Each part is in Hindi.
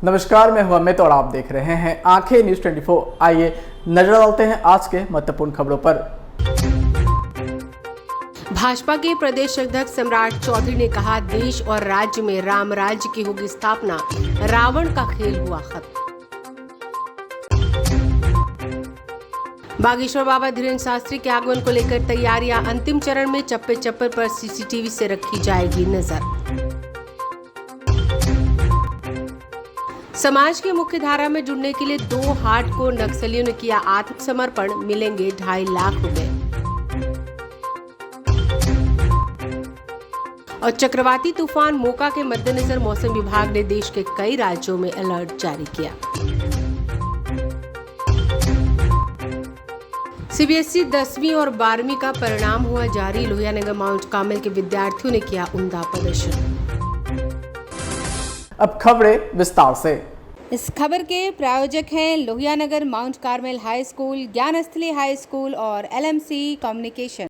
नमस्कार, मैं हूं अमित और आप देख रहे हैं आंखें न्यूज 24। आइए नजर डालते हैं आज के महत्वपूर्ण खबरों पर। भाजपा के प्रदेश अध्यक्ष सम्राट चौधरी ने कहा, देश और राज्य में राम राज्य की होगी स्थापना, रावण का खेल हुआ खत्म। बागेश्वर बाबा धीरेन्द्र शास्त्री के आगमन को लेकर तैयारियां अंतिम चरण में, चप्पे चप्पे पर सीसीटीवी से रखी जाएगी नजर। समाज के मुख्य धारा में जुड़ने के लिए 2 हार्डकोर नक्सलियों ने किया आत्मसमर्पण, मिलेंगे 2.5 लाख रुपए। और चक्रवाती तूफान मोका के मद्देनजर मौसम विभाग ने देश के कई राज्यों में अलर्ट जारी किया। सीबीएसई 10वीं और 12वीं का परिणाम हुआ जारी, लोहियानगर माउंट कार्मेल के विद्यार्थियों ने किया उम्दा प्रदर्शन। अब खबरें विस्तार से। इस खबर के प्रायोजक हैं Lohianagar mount Carmel high school, Gyansthali high school और एलएमसी कम्युनिकेशन।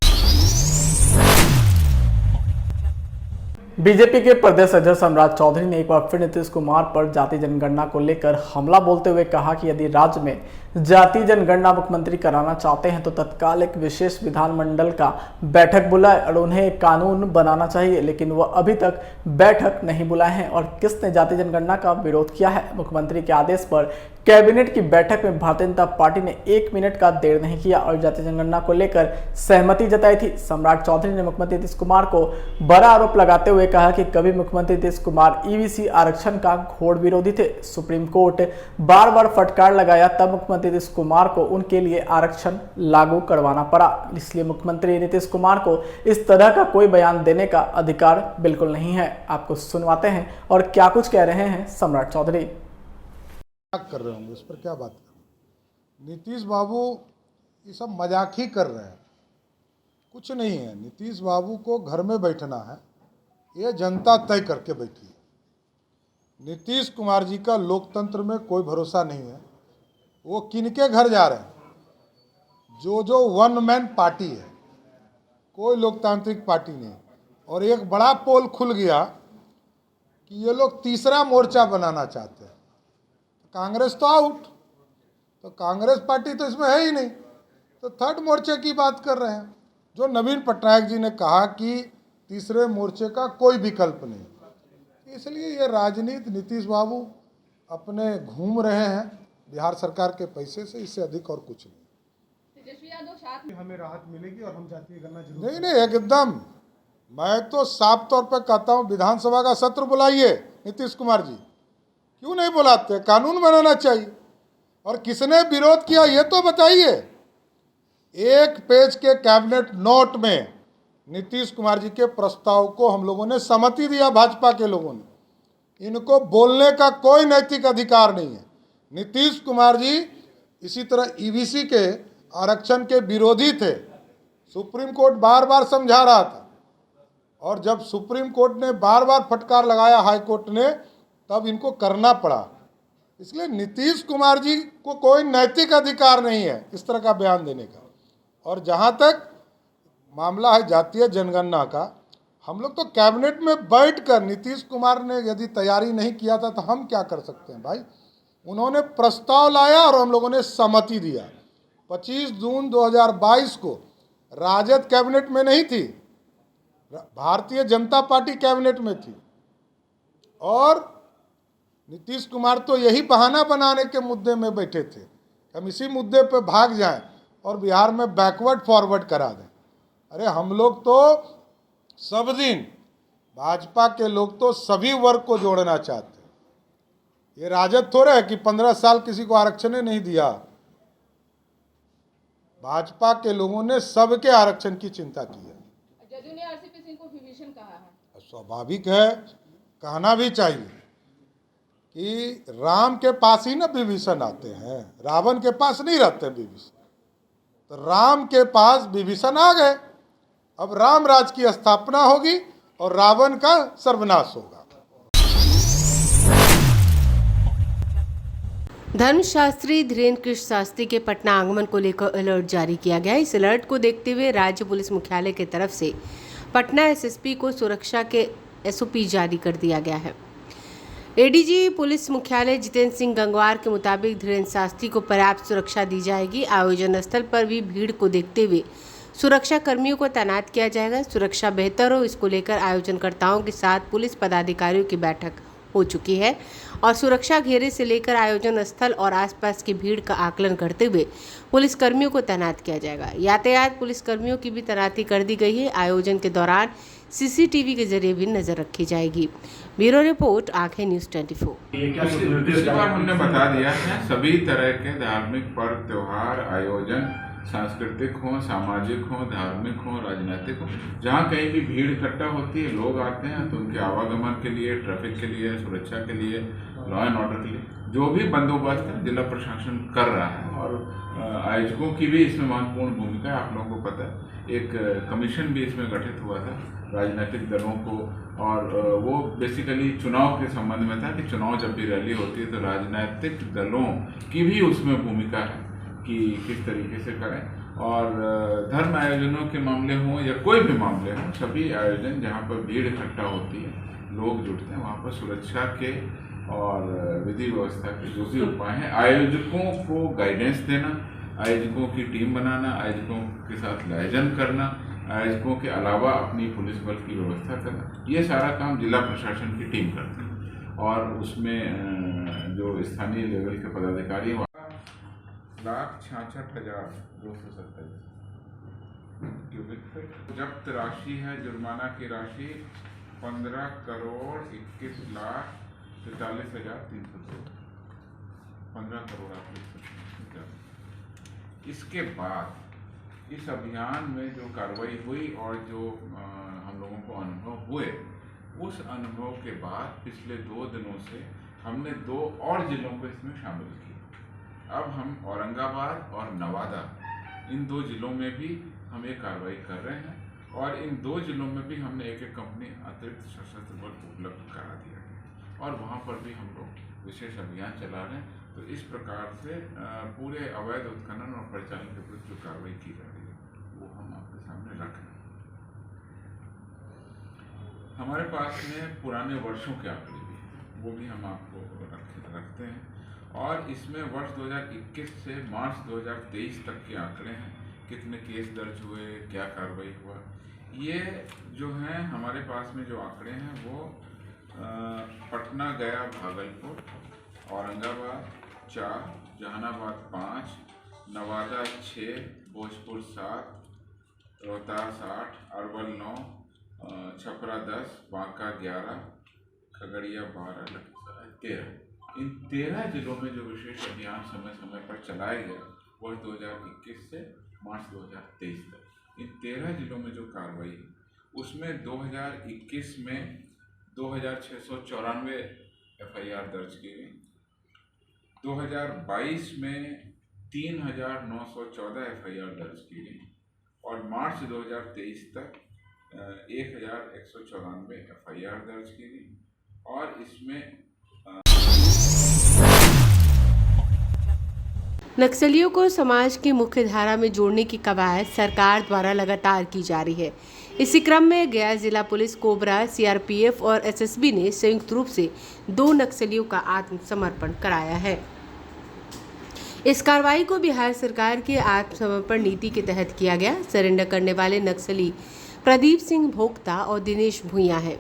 बीजेपी के प्रदेश अध्यक्ष सम्राट चौधरी ने एक बार फिर नीतीश कुमार पर जाति जनगणना को लेकर हमला बोलते हुए कहा कि यदि राज्य में जाति जनगणना मुख्यमंत्री कराना चाहते हैं तो तत्काल एक विशेष विधानमंडल का बैठक बुलाए और उन्हें एक कानून बनाना चाहिए, लेकिन वह अभी तक बैठक नहीं बुलाए हैं। और किसने जाति जनगणना का विरोध किया है? मुख्यमंत्री के आदेश पर कैबिनेट की बैठक में भारतीय जनता पार्टी ने 1 मिनट का देर नहीं किया और जाति जनगणना को लेकर सहमति जताई थी। सम्राट चौधरी ने मुख्यमंत्री नीतीश कुमार को बड़ा आरोप लगाते हुए कहा कि कभी मुख्यमंत्री नीतीश कुमार ईबीसी आरक्षण का घोर विरोधी थे। सुप्रीम कोर्ट बार बार फटकार लगाया, तब मुख्यमंत्री नीतीश कुमार को उनके लिए आरक्षण लागू करवाना पड़ा। इसलिए मुख्यमंत्री नीतीश कुमार को इस तरह का कोई बयान देने का अधिकार बिल्कुल नहीं है। आपको सुनवाते हैं और क्या कुछ कह रहे हैं सम्राट चौधरी। कर रहे होंगे, इस पर क्या बात करें। नीतीश बाबू ये सब मजाक ही कर रहे हैं, कुछ नहीं है। नीतीश बाबू को घर में बैठना है, ये जनता तय करके बैठी है। नीतीश कुमार जी का लोकतंत्र में कोई भरोसा नहीं है। वो किनके घर जा रहे हैं? जो वन मैन पार्टी है, कोई लोकतांत्रिक पार्टी नहीं। और एक बड़ा पोल खुल गया कि ये लोग तीसरा मोर्चा बनाना चाहते हैं। कांग्रेस तो आउट, तो कांग्रेस पार्टी तो इसमें है ही नहीं, तो थर्ड मोर्चे की बात कर रहे हैं। जो नवीन पटनायक जी ने कहा कि तीसरे मोर्चे का कोई विकल्प नहीं, इसलिए ये राजनीति नीतीश बाबू अपने घूम रहे हैं बिहार सरकार के पैसे से, इससे अधिक और कुछ नहीं। तेजस्वी यादव साथ में हमें राहत मिलेगी और हम जातीय गणना जरूर नहीं, एकदम। मैं तो साफ तौर पर कहता हूँ, विधानसभा का सत्र बुलाइए नीतीश कुमार जी, क्यों नहीं बुलाते? कानून बनाना चाहिए। और किसने विरोध किया ये तो बताइए। 1 पेज के कैबिनेट नोट में नीतीश कुमार जी के प्रस्ताव को हम लोगों ने सहमति दिया, भाजपा के लोगों ने। इनको बोलने का कोई नैतिक अधिकार नहीं है। नीतीश कुमार जी इसी तरह ईबीसी के आरक्षण के विरोधी थे। सुप्रीम कोर्ट बार बार समझा रहा था, और जब सुप्रीम कोर्ट ने बार बार फटकार लगाया हाई कोर्ट ने, तब इनको करना पड़ा। इसलिए नीतीश कुमार जी को कोई नैतिक अधिकार नहीं है इस तरह का बयान देने का। और जहाँ तक मामला है जातीय जनगणना का, हम लोग तो कैबिनेट में बैठकर, नीतीश कुमार ने यदि तैयारी नहीं किया था तो हम क्या कर सकते हैं भाई? उन्होंने प्रस्ताव लाया और हम लोगों ने सहमति दिया। 25 जून 2022 को राजद कैबिनेट में नहीं थी, भारतीय जनता पार्टी कैबिनेट में थी। और नीतीश कुमार तो यही बहाना बनाने के मुद्दे में बैठे थे, हम इसी मुद्दे पे भाग जाएं और बिहार में बैकवर्ड फॉरवर्ड करा दें। अरे हम लोग तो सब दिन, भाजपा के लोग तो सभी वर्ग को जोड़ना चाहते हैं। ये राजद थोड़ा है कि 15 साल किसी को आरक्षण नहीं दिया। भाजपा के लोगों ने सबके आरक्षण की चिंता की है। जदयू ने आरसीपी सिंह को विभीषण कहा है। स्वाभाविक है, कहना भी चाहिए कि राम के पास ही ना विभीषण आते हैं, रावण के पास नहीं रहते विभीषण। तो राम के पास विभीषण आ गए। अब राम राज की स्थापना होगी और रावण का सर्वनाश होगा। धर्मशास्त्री धीरेन्द्र कृष्ण शास्त्री के पटना आगमन को लेकर अलर्ट जारी किया गया। इस अलर्ट को देखते हुए राज्य पुलिस मुख्यालय की तरफ से पटना एसएसपी को सुरक्षा के एसओपी जारी कर दिया गया है। एडीजी पुलिस मुख्यालय जितेंद्र सिंह गंगवार के मुताबिक धीरेन्द्र शास्त्री को पर्याप्त सुरक्षा दी जाएगी। आयोजन स्थल पर भी भीड़ को देखते हुए सुरक्षा कर्मियों को तैनात किया जाएगा। सुरक्षा बेहतर हो, इसको लेकर आयोजनकर्ताओं के साथ पुलिस पदाधिकारियों की बैठक हो चुकी है और सुरक्षा घेरे से लेकर आयोजन स्थल और आसपास की भीड़ का आकलन करते हुए पुलिस कर्मियों को तैनात किया जाएगा। यातायात पुलिस कर्मियों की भी तैनाती कर दी गई है। आयोजन के दौरान सीसीटीवी के जरिए भी नजर रखी जाएगी। ब्यूरो रिपोर्ट, आंखें न्यूज़ 24। पिछली बार हमने बता दिया है, सभी तरह के धार्मिक पर्व, त्योहार, आयोजन, सांस्कृतिक हो, सामाजिक हो, धार्मिक हो, राजनीतिक हो, जहाँ कहीं भी भीड़ इकट्ठा होती है, लोग आते हैं, तो उनके आवागमन के लिए, ट्रैफिक के लिए, सुरक्षा के लिए, लॉ एंड ऑर्डर के लिए जो भी बंदोबस्त जिला प्रशासन कर रहा है और आयोजकों की भी इसमें महत्वपूर्ण भूमिका है। आप लोगों को पता है, एक कमीशन भी इसमें गठित हुआ था राजनीतिक दलों को, और वो बेसिकली चुनाव के संबंध में था कि चुनाव जब भी रैली होती है तो राजनीतिक दलों की भी उसमें भूमिका है कि किस तरीके से करें। और धर्म आयोजनों के मामले हों या कोई भी मामले हों, सभी आयोजन जहाँ पर भीड़ इकट्ठा होती है, लोग जुटते हैं, वहाँ पर सुरक्षा के और विधि व्यवस्था के जो भी उपाय हैं, आयोजकों को गाइडेंस देना, आयोजकों की टीम बनाना, आयोजकों के साथ लाइजन करना, आयोजकों के अलावा अपनी पुलिस बल की व्यवस्था करना, ये सारा काम जिला प्रशासन की टीम करती है। और उसमें जो स्थानीय लेवल के पदाधिकारी 1,66,227 क्यूबिक फीट जब्त राशि है। जुर्माना की राशि 15,21,43,300, 15 करोड़। इसके बाद इस अभियान में जो कार्रवाई हुई और जो हम लोगों को अनुभव हुए, उस अनुभव के बाद पिछले 2 दिनों से हमने 2 और जिलों को इसमें शामिल किया। अब हम औरंगाबाद और नवादा, इन 2 जिलों में भी हम ये कार्रवाई कर रहे हैं और इन 2 जिलों में भी हमने एक कंपनी अतिरिक्त सशस्त्र बल उपलब्ध करा दिया है और वहाँ पर भी हम लोग विशेष अभियान चला रहे हैं। तो इस प्रकार से पूरे अवैध उत्खनन और परिचालन के विरुद्ध जो कार्रवाई की जा रही है वो हम आपके सामने रख रहे हैं। हमारे पास में पुराने वर्षों के आंकड़े भी हैं, वो भी हम आपको रखते हैं और इसमें वर्ष 2021 से मार्च 2023 तक के आंकड़े हैं। कितने केस दर्ज हुए, क्या कार्रवाई हुआ, ये जो हैं हमारे पास में जो आंकड़े हैं वो पटना, गया, भागलपुर, औरंगाबाद 4, जहानाबाद 5, नवादा 6, भोजपुर 7, रोहतास 8, अरवल 9, छपरा 10, बांका 11, खगड़िया 12, लखीसराय 13। इन 13 जिलों में जो विशेष अभियान समय समय पर चलाया गया वर्ष 2021 से मार्च 2023 तक, इन 13 जिलों में जो कार्रवाई है उसमें 2021 में 2,694 FIR दर्ज की गई, 2022 में 3,914 FIR दर्ज की गई और मार्च 2023 तक 1,194 FIR दर्ज की गई और इसमें नक्सलियों को समाज की मुख्य धारा में जोड़ने की कवायद सरकार द्वारा लगातार की जा रही है। इसी क्रम में गया जिला पुलिस, कोबरा, CRPF और SSB ने संयुक्त रूप से 2 नक्सलियों का आत्मसमर्पण कराया है। इस कार्रवाई को बिहार सरकार के आत्मसमर्पण नीति के तहत किया गया। सरेंडर करने वाले नक्सली प्रदीप सिंह भोक्ता और दिनेश भुइयां है।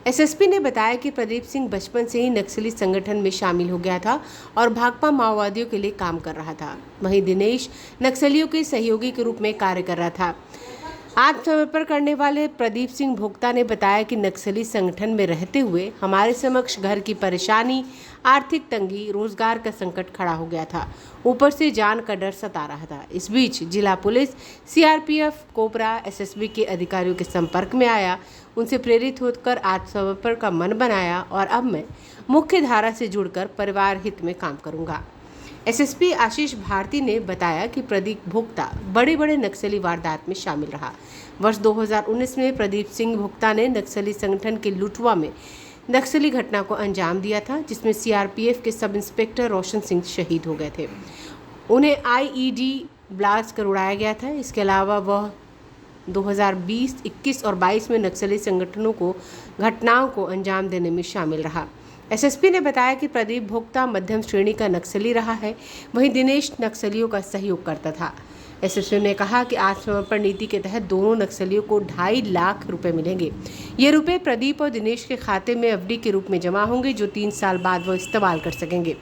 SSP ने बताया कि प्रदीप सिंह बचपन से ही नक्सली संगठन में शामिल हो गया था और भाकपा माओवादियों के लिए काम कर रहा था। वहीं दिनेश नक्सलियों के सहयोगी के रूप में कार्य कर रहा था। आत्मसमर्पण करने वाले प्रदीप सिंह भोक्ता ने बताया कि नक्सली संगठन में रहते हुए हमारे समक्ष घर की परेशानी, आर्थिक तंगी, रोजगार का संकट खड़ा हो गया था, ऊपर से जान का डर सता रहा था। इस बीच जिला पुलिस, CRPF, कोबरा, SSB के अधिकारियों के संपर्क में आया, उनसे प्रेरित होकर आत्मसमर्पण का मन बनाया और अब मैं मुख्य धारा से जुड़कर परिवार हित में काम करूंगा। SSP आशीष भारती ने बताया कि प्रदीप भोक्ता बड़े बड़े नक्सली वारदात में शामिल रहा। वर्ष 2019 में प्रदीप सिंह भोक्ता ने नक्सली संगठन के लुटवा में नक्सली घटना को अंजाम दिया था, जिसमें CRPF के सब इंस्पेक्टर रोशन सिंह शहीद हो गए थे। उन्हें IED ब्लास्ट कर उड़ाया गया था। इसके अलावा वह 2020, 21 और 22 में नक्सली संगठनों को घटनाओं को अंजाम देने में शामिल रहा। एसएसपी ने बताया कि प्रदीप भोक्ता मध्यम श्रेणी का नक्सली रहा है, वहीं दिनेश नक्सलियों का सहयोग करता था। एसएसपी ने कहा कि आत्मसमर्पण नीति के तहत दोनों नक्सलियों को 2.5 लाख रुपए मिलेंगे। ये रुपए प्रदीप और दिनेश के खाते में एफडी के रूप में जमा होंगे, जो 3 साल बाद वो इस्तेमाल कर सकेंगे।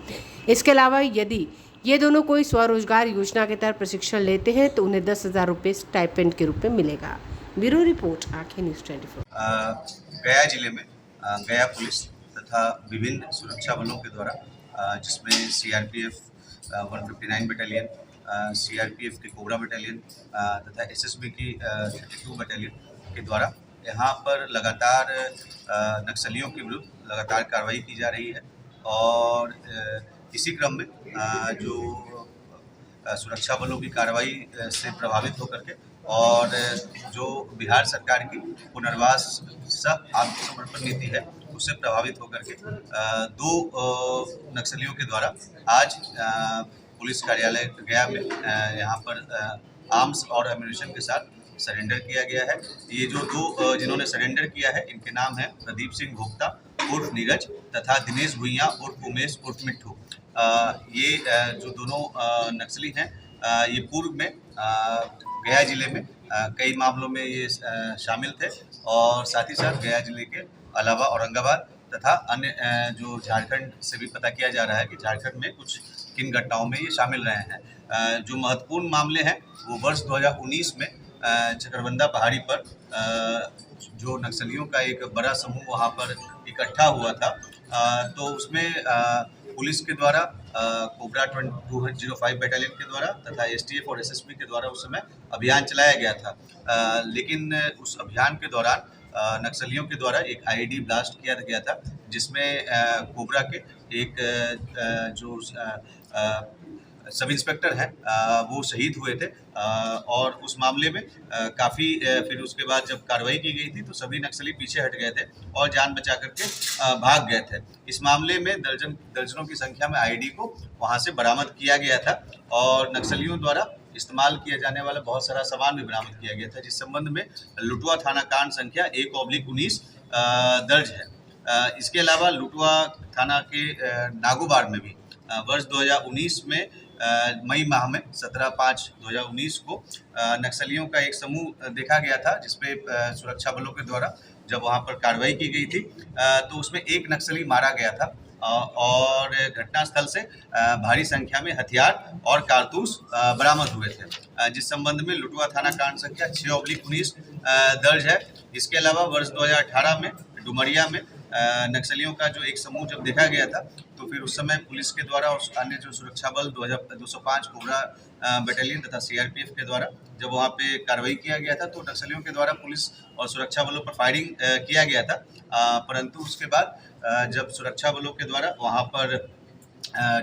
इसके अलावा यदि ये दोनों कोई स्वरोजगार योजना के तहत प्रशिक्षण लेते हैं तो उन्हें 10,000 रुपये स्टाइपेंड के रूप में मिलेगा। ब्यूरो रिपोर्ट, आंखें न्यूज़ 24। गया जिले में गया पुलिस तथा विभिन्न सुरक्षा बलों के द्वारा, जिसमें सीआरपीएफ 159 बटालियन, सीआरपीएफ की कोबरा बटालियन तथा एसएसबी की 32 बटालियन के द्वारा यहाँ पर लगातार नक्सलियों के विरुद्ध लगातार कार्रवाई की जा रही है। और इसी क्रम में जो सुरक्षा बलों की कार्रवाई से प्रभावित होकर के और जो बिहार सरकार की पुनर्वास सह आत्मसमर्पण नीति है उससे प्रभावित होकर के 2 नक्सलियों के द्वारा आज पुलिस कार्यालय गया में यहाँ पर आर्म्स और एम्यूनिशन के साथ सरेंडर किया गया है। ये जो 2 जिन्होंने सरेंडर किया है इनके नाम है प्रदीप सिंह भोक्ता उर्फ नीरज तथा दिनेश भुइयाँ उर्फ उमेश उर्फ मिट्ठू। ये जो दोनों नक्सली हैं ये पूर्व में गया जिले में कई मामलों में ये शामिल थे और साथ ही साथ गया जिले के अलावा औरंगाबाद तथा अन्य जो झारखंड से भी पता किया जा रहा है कि झारखंड में कुछ किन घटनाओं में ये शामिल रहे हैं। जो महत्वपूर्ण मामले हैं वो वर्ष 2019 में चकरबंदा पहाड़ी पर जो नक्सलियों का एक बड़ा समूह वहाँ पर इकट्ठा हुआ था, तो उसमें पुलिस के द्वारा कोबरा 205 बटालियन के द्वारा तथा एसटीएफ और एसएसबी के द्वारा उस समय अभियान चलाया गया था। लेकिन उस अभियान के दौरान नक्सलियों के द्वारा एक आईईडी ब्लास्ट किया गया था, जिसमें कोबरा के एक जो सब इंस्पेक्टर हैं वो शहीद हुए थे। और उस मामले में काफ़ी फिर उसके बाद जब कार्रवाई की गई थी तो सभी नक्सली पीछे हट गए थे और जान बचा करके भाग गए थे। इस मामले में दर्जनों की संख्या में आईडी को वहां से बरामद किया गया था और नक्सलियों द्वारा इस्तेमाल किया जाने वाला बहुत सारा सामान भी बरामद किया गया था, जिस संबंध में लुटवा थाना कांड संख्या 1/19 दर्ज है। इसके अलावा लुटवा थाना के नागोबार में भी वर्ष 2019 में मई माह में 17/5/2019 को नक्सलियों का एक समूह देखा गया था, जिसपे सुरक्षा बलों के द्वारा जब वहां पर कार्रवाई की गई थी तो उसमें एक नक्सली मारा गया था और घटनास्थल से भारी संख्या में हथियार और कारतूस बरामद हुए थे, जिस संबंध में लुटवा थाना कांड संख्या 6/19 दर्ज है। इसके अलावा वर्ष 2018 में डुमरिया में नक्सलियों का जो एक समूह जब देखा गया था तो फिर उस समय पुलिस के द्वारा और अन्य जो सुरक्षा बल 205 कोबरा बटालियन तथा सीआरपीएफ के द्वारा जब वहाँ पे कार्रवाई किया गया था तो नक्सलियों के द्वारा पुलिस और सुरक्षा बलों पर फायरिंग किया गया था। परंतु उसके बाद जब सुरक्षा बलों के द्वारा वहाँ पर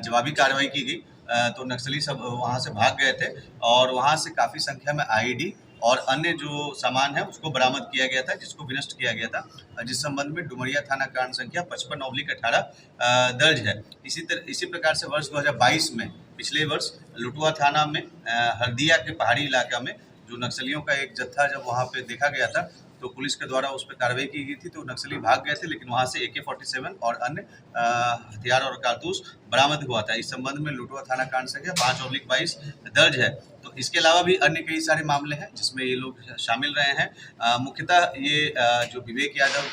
जवाबी कार्रवाई की गई तो नक्सली सब वहाँ से भाग गए थे और वहाँ से काफ़ी संख्या में आईडी और अन्य जो सामान है उसको बरामद किया गया था, जिसको विनष्ट किया गया था, जिस संबंध में डुमरिया थाना कांड संख्या 55/18 दर्ज है। इसी प्रकार से वर्ष 2022 में पिछले वर्ष लुटवा थाना में हरदिया के पहाड़ी इलाका में जो नक्सलियों का एक जत्था जब वहाँ पे देखा गया था तो पुलिस के द्वारा उस पर कार्रवाई की गई थी तो नक्सली भाग गए थे, लेकिन वहाँ से AK-47 और अन्य हथियार और कारतूस बरामद हुआ था। इस संबंध में लुटवा थाना कांड संख्या 5/22 दर्ज है। तो इसके अलावा भी अन्य कई सारे मामले हैं जिसमें ये लोग शामिल रहे हैं। मुख्यतः ये जो विवेक यादव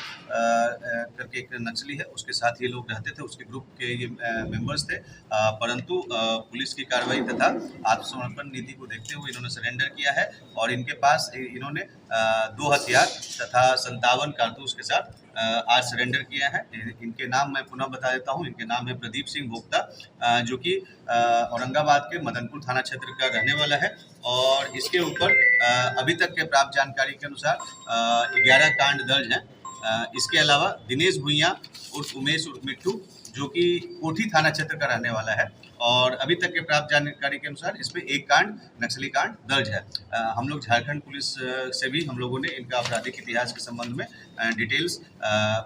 करके एक नक्सली है उसके साथ ये लोग रहते थे, उसके ग्रुप के ये मेंबर्स थे, परंतु पुलिस की कार्रवाई तथा आत्मसमर्पण नीति को देखते हुए इन्होंने सरेंडर किया है और इनके पास इन्होंने 2 हथियार तथा 57 कारतूस के साथ आज सरेंडर किया है। इनके नाम मैं पुनः बता देता हूँ। इनके नाम है प्रदीप सिंह भोक्ता, जो कि औरंगाबाद के मदनपुर थाना क्षेत्र का रहने वाला है और इसके ऊपर अभी तक के प्राप्त जानकारी के अनुसार 11 कांड दर्ज हैं। इसके अलावा दिनेश भुइयाँ उर्फ उमेश उर्फ मिट्ठू, जो कि कोठी थाना क्षेत्र का रहने वाला है और अभी तक के प्राप्त जानकारी के अनुसार इसमें 1 कांड नक्सली कांड दर्ज है। हम लोग झारखंड पुलिस से भी हम लोगों ने इनका आपराधिक इतिहास के संबंध में डिटेल्स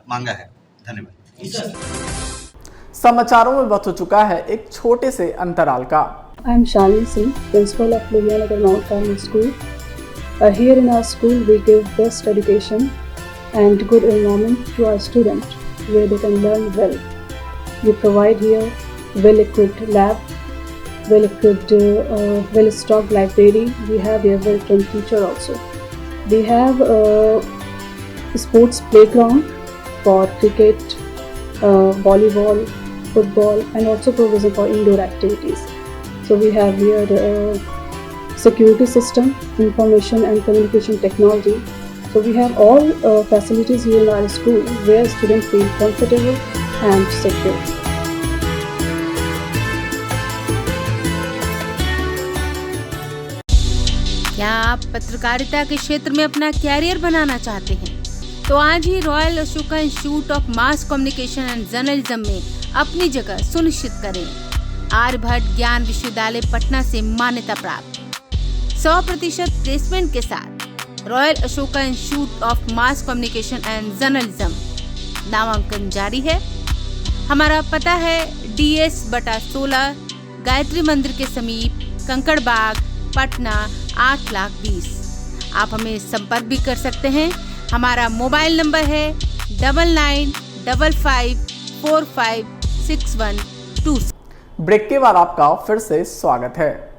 मांगा है। धन्यवाद। समाचारों में वक्त हो चुका है एक छोटे से अंतराल का। I am Shalini Singh, principal of Lohianagar Mount Carmel School. Here in our school we give best education and good environment to our students where they can learn well. We provide here well-equipped lab, well-equipped, well-stocked library. We have here well-trained teacher also. We have a sports playground for cricket, volleyball, football, and also provision for indoor activities. So we have here security system, information and communication technology. So we have all facilities here in our school where students feel comfortable and secure. क्या आप पत्रकारिता के क्षेत्र में अपना कैरियर बनाना चाहते हैं? तो आज ही royal Ashoka institute of mass communication and journalism में अपनी जगह सुनिश्चित करें। आर्यभट्ट ज्ञान विश्वविद्यालय पटना से मान्यता प्राप्त 100% प्लेसमेंट के साथ royal Ashoka institute of mass communication and journalism नामांकन जारी है। हमारा पता है DS/16 गायत्री मंदिर के समीप कंकड़ बाग पटना 8,20,000। आप हमें संपर्क भी कर सकते हैं। हमारा मोबाइल नंबर है 9955456126। ब्रेक के बाद आपका फिर से स्वागत है।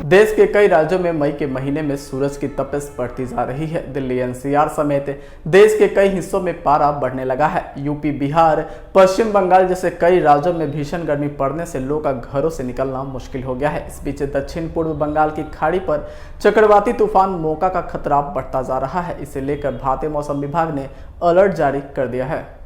देश के कई राज्यों में मई के महीने में सूरज की तपिश बढ़ती जा रही है। दिल्ली NCR समेत देश के कई हिस्सों में पारा बढ़ने लगा है। यूपी, बिहार, पश्चिम बंगाल जैसे कई राज्यों में भीषण गर्मी पड़ने से लोगों का घरों से निकलना मुश्किल हो गया है। इस बीच दक्षिण पूर्व बंगाल की खाड़ी पर चक्रवाती तूफान मोका का खतरा बढ़ता जा रहा है। इसे लेकर भारतीय मौसम विभाग ने अलर्ट जारी कर दिया है।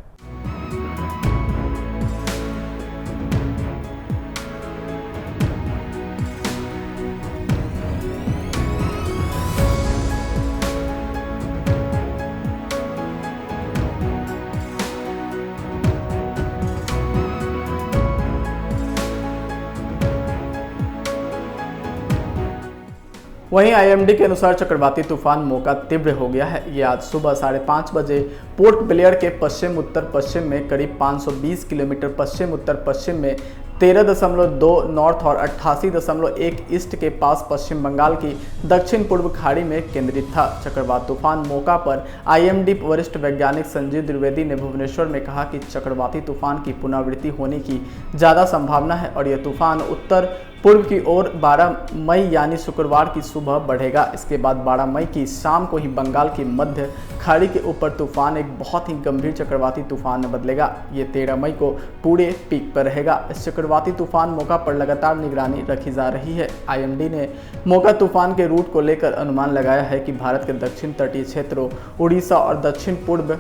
वहीं IMD के अनुसार चक्रवाती तूफान मोका तीव्र हो गया है। ये आज सुबह 5:30 बजे पोर्ट ब्लेयर के पश्चिम उत्तर पश्चिम में करीब 520 किलोमीटर पश्चिम उत्तर पश्चिम में 13.2 नॉर्थ और 88.1 ईस्ट के पास पश्चिम बंगाल की दक्षिण पूर्व खाड़ी में केंद्रित था। चक्रवात तूफान मोका पर IMD वरिष्ठ वैज्ञानिक संजीव द्विवेदी ने भुवनेश्वर में कहा कि चक्रवाती तूफान की पुनरावृत्ति होने की ज़्यादा संभावना है और यह तूफान उत्तर पूर्व की ओर 12 मई यानी शुक्रवार की सुबह बढ़ेगा। इसके बाद 12 मई की शाम को ही बंगाल की मध्य खाड़ी के ऊपर तूफान एक बहुत ही गंभीर चक्रवाती तूफान में बदलेगा। ये 13 मई को पूरे पीक पर रहेगा। इस चक्रवाती तूफान मोका पर लगातार निगरानी रखी जा रही है। IMD ने मोका तूफान के रूट को लेकर अनुमान लगाया है कि भारत के दक्षिण तटीय क्षेत्रों उड़ीसा और दक्षिण पूर्व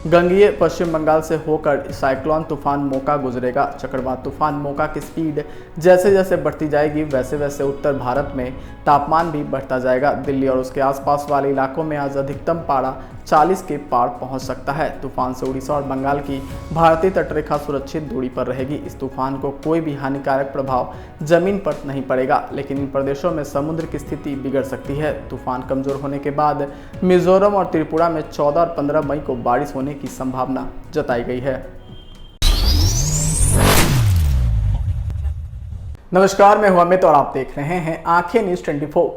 गंगीय पश्चिम बंगाल से होकर साइक्लोन तूफान मोका गुजरेगा। चक्रवात तूफान मोका की स्पीड जैसे जैसे बढ़ती जाएगी वैसे वैसे उत्तर भारत में तापमान भी बढ़ता जाएगा। दिल्ली और उसके आसपास वाले इलाकों में आज अधिकतम पारा 40 के पार पहुंच सकता है। तूफान से उड़ीसा और बंगाल की भारतीय तटरेखा सुरक्षित दूरी पर रहेगी। इस तूफान को कोई भी हानिकारक प्रभाव जमीन पर नहीं पड़ेगा, लेकिन इन प्रदेशों में समुद्र की स्थिति बिगड़ सकती है। तूफान कमजोर होने के बाद मिजोरम और त्रिपुरा में 14 और 15 मई को बारिश होने की संभावना जताई गई है। नमस्कार, मैं हूं अमित और आप देख रहे हैं आंखें न्यूज 24।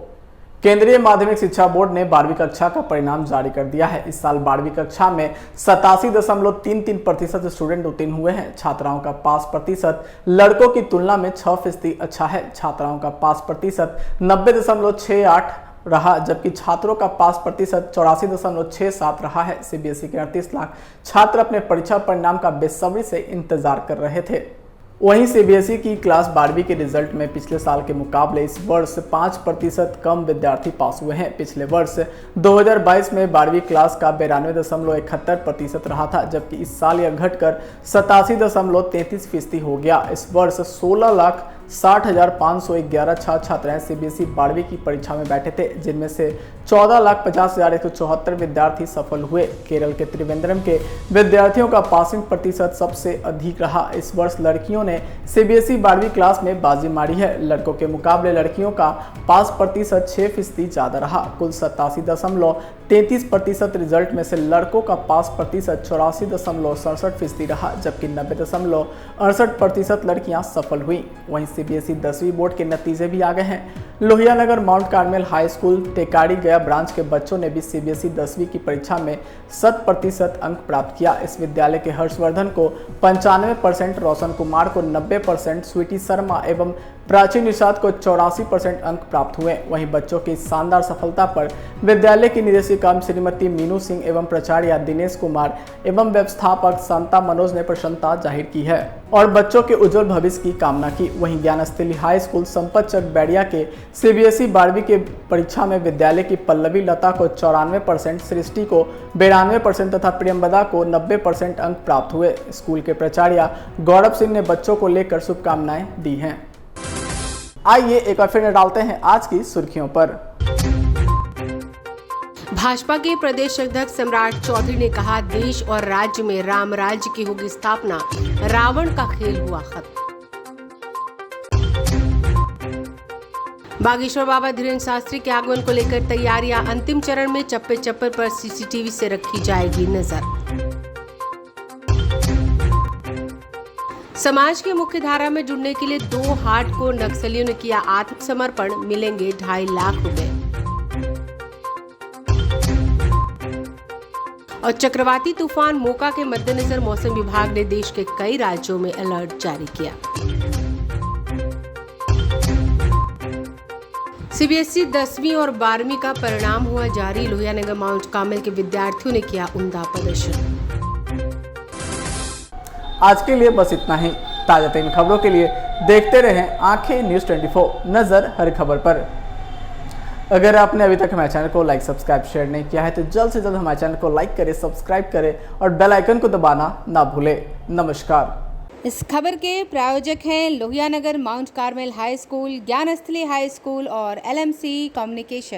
केंद्रीय माध्यमिक शिक्षा बोर्ड ने 12वीं कक्षा का परिणाम जारी कर दिया है। इस साल 12वीं कक्षा में 87.33% स्टूडेंट उत्तीर्ण हुए हैं। छात्राओं का पास प्रतिशत लड़कों की तुलना में 6% अच्छा है। छात्राओं का पास प्रतिशत 90.68 रहा, जबकि छात्रों का पास प्रतिशत 84.67 रहा है। CBSE के 38 लाख छात्र अपने परीक्षा परिणाम का बेसब्री से इंतजार कर रहे थे। वहीं CBSE की क्लास 12वीं के रिजल्ट में पिछले साल के मुकाबले इस वर्ष 5% कम विद्यार्थी पास हुए हैं। पिछले वर्ष 2022 में 12वीं क्लास का 92.71% रहा था, जबकि इस साल यह घटकर 87.33% हो गया। इस वर्ष 16,60,511 छात्र-छात्राएं CBSE 12वीं की परीक्षा में बैठे थे, जिनमें से 14,50,174 विद्यार्थी सफल हुए। केरल के त्रिवेंद्रम के विद्यार्थियों का पासिंग प्रतिशत सबसे अधिक रहा। इस वर्ष लड़कियों ने CBSE 12वीं क्लास में बाजी मारी है। लड़कों के मुकाबले लड़कियों का पास प्रतिशत 6% ज़्यादा रहा। कुल 33% रिजल्ट में से लड़कों का पास प्रतिशत 84.67% रहा, जबकि 90.68% लड़कियां सफल हुई। वहीं सीबीएसई 10वीं बोर्ड के नतीजे भी आ गए हैं। Lohianagar mount Carmel high school Tekari गया ब्रांच के बच्चों ने भी सीबीएसई 10वीं की परीक्षा में 100% अंक प्राप्त किया। इस विद्यालय के हर्षवर्धन को 95%, रोशन कुमार को 90%, स्वीटी शर्मा एवं प्राची निषाद को 84% अंक प्राप्त हुए। वहीं बच्चों की शानदार सफलता पर विद्यालय की निदेशिका श्रीमती मीनू सिंह एवं प्राचार्य दिनेश कुमार एवं व्यवस्थापक शांता मनोज ने प्रसन्नता जाहिर की है और बच्चों के उज्जवल भविष्य की कामना की। वहीं ज्ञानस्थली हाई स्कूल संपत चक बैरिया के सीबीएसई 12वीं की परीक्षा में विद्यालय की पल्लवी लता को 94%, सृष्टि को 92% तथा प्रियंवदा को 90% अंक प्राप्त हुए। स्कूल के प्राचार्य गौरव सिंह ने बच्चों को लेकर शुभकामनाएं दी हैं। आइए एक बार फिर डालते हैं आज की सुर्खियों पर। भाजपा के प्रदेश अध्यक्ष सम्राट चौधरी ने कहा, देश और राज्य में राम राज्य की होगी स्थापना, रावण का खेल हुआ खत्म। बागेश्वर बाबा धीरेन्द्र शास्त्री के आगमन को लेकर तैयारियां अंतिम चरण में, चप्पे चप्पे पर सीसीटीवी से रखी जाएगी नजर। समाज के मुख्य धारा में जुड़ने के लिए 2 हार्डकोर नक्सलियों ने किया आत्मसमर्पण, मिलेंगे 2.5 लाख रुपए। और चक्रवाती तूफान मोका के मद्देनजर मौसम विभाग ने देश के कई राज्यों में अलर्ट जारी किया। सीबीएसई 10वीं और 12वीं का परिणाम हुआ जारी। लोहियानगर माउंट कार्मेल के विद्यार्थियों ने किया उम्दा प्रदर्शन। आज के लिए बस इतना ही। ताजा तरीन खबरों के लिए देखते रहें आंखें न्यूज़ 24, नजर हर खबर पर। अगर आपने अभी तक हमारे चैनल को लाइक, सब्सक्राइब, शेयर नहीं किया है तो जल्द से जल्द हमारे चैनल को लाइक करें, सब्सक्राइब करें और बेल आइकन को दबाना ना भूलें। नमस्कार। इस खबर के प्रायोजक हैं Lohianagar mount Carmel high school, Gyansthali high school और LMC कम्युनिकेशन।